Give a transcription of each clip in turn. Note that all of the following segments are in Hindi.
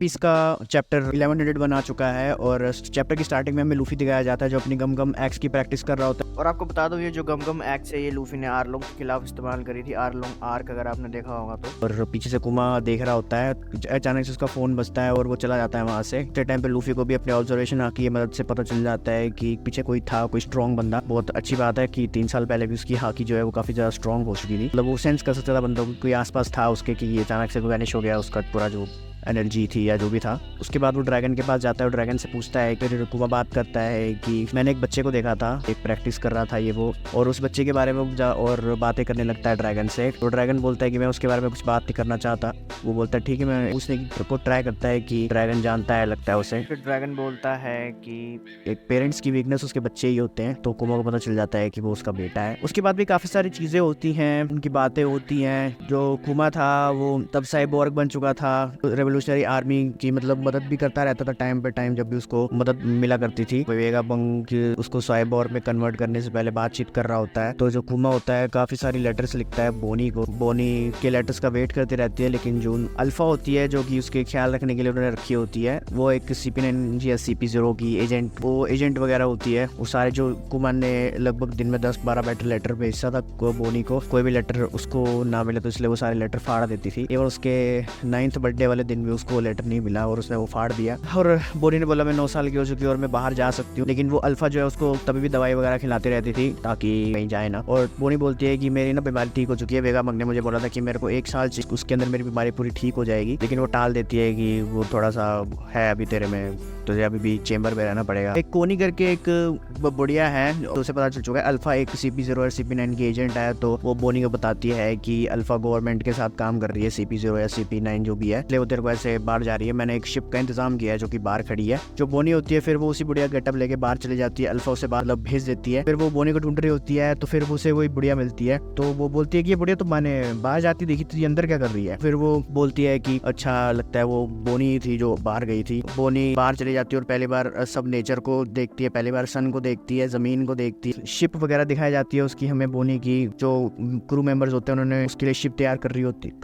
पीस का चैप्टर 1101 आ चुका है और चैप्टर की स्टार्टिंग में हमें लूफी दिखाया जाता है जो अपनी गम गम एक्स की प्रैक्टिस कर रहा होता है। और आपको बता दो ये जो गम गम एक्स है ये लूफी ने आरलोंग के खिलाफ इस्तेमाल करी थी। आरलोंग आर्क अगर आपने देखा होगा तो। और पीछे से कुमा देख रहा होता है, अचानक से उसका फोन बजता है और वो चला जाता है वहाँ से। इस टाइम पे लूफी को भी अपने ऑब्जर्वेशन की मदद से पता चल जाता है कि पीछे कोई था, कोई स्ट्रॉन्ग बंदा। बहुत अच्छी बात है कि 3 साल पहले भी उसकी हाकी जो है वो काफी ज्यादा स्ट्रॉन्ग हो चुकी थी। मतलब वो सेंस कर सकता था बंदा कोई आसपास था उसके कि ये अचानक से वैनिश हो गया, उसका पूरा जो एनर्जी थी या जो भी था। उसके बाद वो ड्रैगन के पास जाता है और ड्रैगन से पूछता है, फिर कुमा बात करता है कि मैंने एक बच्चे को देखा था, एक प्रैक्टिस कर रहा था ये वो, और उस बच्चे के बारे में और बातें करने लगता है ड्रैगन से। तो ड्रैगन बोलता है कि मैं उसके बारे में कुछ बात नहीं करना चाहता। वो बोलता है ठीक है, मैं पूछने को ट्राई करता है कि ड्रैगन जानता है लगता है उसे। फिर ड्रैगन बोलता है कि एक पेरेंट्स की वीकनेस उसके बच्चे ही होते हैं। तो कुमा को पता चल जाता है कि वो उसका बेटा है। उसके बाद भी काफी सारी चीजें होती हैं, उनकी बातें होती हैं। जो कुमा था वो तब साइबोर्ग बन चुका था, रेवोल्यूशनरी आर्मी की मतलब मदद भी करता रहता था टाइम पे टाइम जब भी उसको मदद मिला करती थी। वेगापंक उसको साइबोर्ग में कन्वर्ट करने से पहले बातचीत कर रहा होता है। तो जो कुमा होता है काफी सारी लेटर्स लिखता है बोनी को। बोनी के लेटर्स का वेट करती रहती है, लेकिन जो अल्फा होती है जो कि उसके ख्याल रखने के लिए उन्होंने रखी होती है, वो एक CP9 या CP0 की एजेंट, वो एजेंट वगैरह होती है। वो सारे जो कुमा ने लगभग दिन में 10-12 बैटर लेटर भेजता था बोनी को, कोई भी लेटर उसको ना मिले तो इसलिए वो सारे लेटर फाड़ देती थी। और उसके 9th बर्थडे वाले दिन भी उसको लेटर नहीं मिला और उसने वो फाड़ दिया। और बोनी ने बोला मैं 9 साल की हो चुकी हूँ और मैं बाहर जा सकती हूँ, लेकिन वो अल्फा जो है उसको तभी भी दवाई वगैरह खिलाती रहती थी ताकि कहीं जाए ना। और बोनी बोलती है कि मेरी ना बीमारी ठीक हो चुकी है। वेगापंक ने मुझे बोला था कि मेरे को 1 साल उसके अंदर मेरी बीमारी पूरी ठीक हो जाएगी, लेकिन वो टाल देती है कि वो थोड़ा सा है अभी तेरे में, तुझे अभी भी चेंबर में रहना पड़ेगा। एक कोनी करके एक बुढ़िया है तो उसे पता चल चुका है अल्फा एक CP0 और CP9 की एजेंट है। तो वो बोनी को बताती है कि अल्फा गवर्नमेंट के साथ काम कर रही है, CP0 या CP9 जो भी है, इसलिए वो तेरे को ऐसे बाहर जा रही है। मैंने एक शिप का इंतजाम किया है जो कि बाहर खड़ी है। जो बोनी होती है फिर वो उसी बुढ़िया गेटअप लेके बाहर चली जाती है। अल्फा उसे बाहर भेज देती है। फिर वो बोनी को ढूंढ रही होती है तो फिर उसे वही बुढ़िया मिलती है। तो वो बोलती है कि ये बुढ़िया तो मैंने बाहर जाती देखी थी, अंदर क्या कर रही है। फिर वो बोलती है कि अच्छा लगता है वो बोनी थी जो बाहर गई थी। बोनी बाहर चली जाती है और पहली बार सब नेचर को देखती है, पहली बार सन को देखती है, जमीन को देखती है। शिप वगैरह दिखाई जाती है उसकी हमें बोनी की। जो क्रू मेंबर्स होते हैं उन्होंने उसके लिए शिप तैयार कर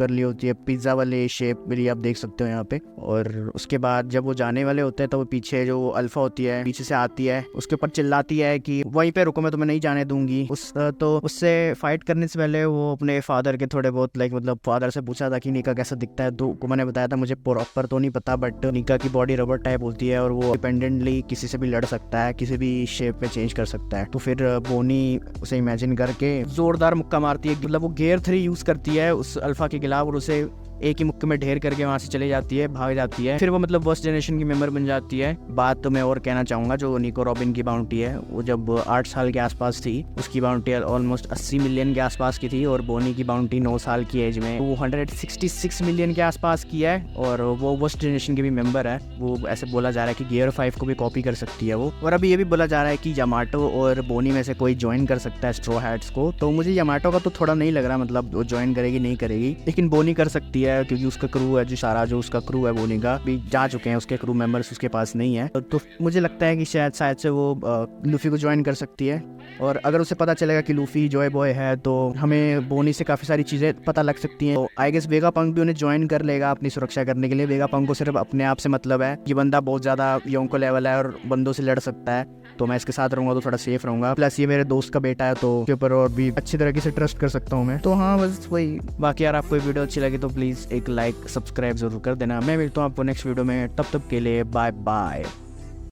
ली होती है, पिज्जा वाले शेप भी आप देख सकते हो यहाँ पे। और उसके बाद जब वो जाने वाले होते हैं तो वो पीछे जो अल्फा होती है पीछे से आती है, उसके ऊपर चिल्लाती है कि वहीं पे रुको, मैं तुम्हें नहीं जाने दूंगी। तो उससे फाइट करने से पहले वो अपने फादर के थोड़े बहुत मतलब फादर से पूछा था कि निका कैसा दिखता है। तो कुमा ने बताया था मुझे प्रॉपर तो नहीं पता, बट निका की बॉडी रबर टाइप होती है और वो डिपेंडेंटली किसी से भी लड़ सकता है, किसी भी शेप में चेंज कर सकता है। तो फिर बोनी उसे इमेजिन करके जोरदार मुक्का मारती है, मतलब वो गियर 3 यूज करती है उस अल्फा के खिलाफ और उसे एक ही मुक्के में ढेर करके वहां से चली जाती है, भाग जाती है। फिर वो मतलब फर्स्ट जनरेशन की मेंबर बन जाती है। बात तो मैं और कहना चाहूंगा, जो निको रॉबिन की बाउंटी है वो जब 8 साल के आसपास थी, उसकी बाउंटी ऑलमोस्ट 80 मिलियन के आसपास की थी और बोनी की बाउंटी 9 साल की एज में वो 166 मिलियन के आसपास की है। और वो फर्स्ट जनरेशन की भी मेंबर है। वो ऐसे बोला जा रहा है कि गियर 5 को भी कॉपी कर सकती है वो। और अभी ये भी बोला जा रहा है कि यामाटो और बोनी में से कोई ज्वाइन कर सकता है स्ट्रॉ हैट्स को। तो मुझे यामाटो का तो थोड़ा नहीं लग रहा, मतलब वो ज्वाइन करेगी नहीं करेगी, लेकिन बोनी कर सकती है क्योंकि उसका क्रू है, जो सारा जो उसका क्रू है बोनी का भी जा चुके हैं, उसके क्रू मेंबर्स उसके पास नहीं है। तो मुझे लगता है कि शायद से वो लूफी को ज्वाइन कर सकती है। और अगर उसे पता चलेगा कि लूफी जॉय बॉय है तो हमें बोनी से काफी सारी चीजें पता लग सकती हैं। तो आई गेस वेगापंक भी उन्हें ज्वाइन कर लेगा अपनी सुरक्षा करने के लिए। वेगापंक को सिर्फ अपने आप से मतलब है कि बंदा बहुत ज्यादा योंको लेवल है और बंदों से लड़ सकता है, तो मैं इसके साथ रहूंगा तो थोड़ा सेफ रहूंगा। प्लस ये मेरे दोस्त का बेटा है तो उसके ऊपर और भी अच्छी तरीके से ट्रस्ट कर सकता हूँ मैं। तो हाँ बस वही। बाकी यार आपको वीडियो अच्छी लगी तो प्लीज एक लाइक सब्सक्राइब जरूर कर देना। मैं मिलता हूँ आपको नेक्स्ट वीडियो में, तब तक के लिए बाय बाय।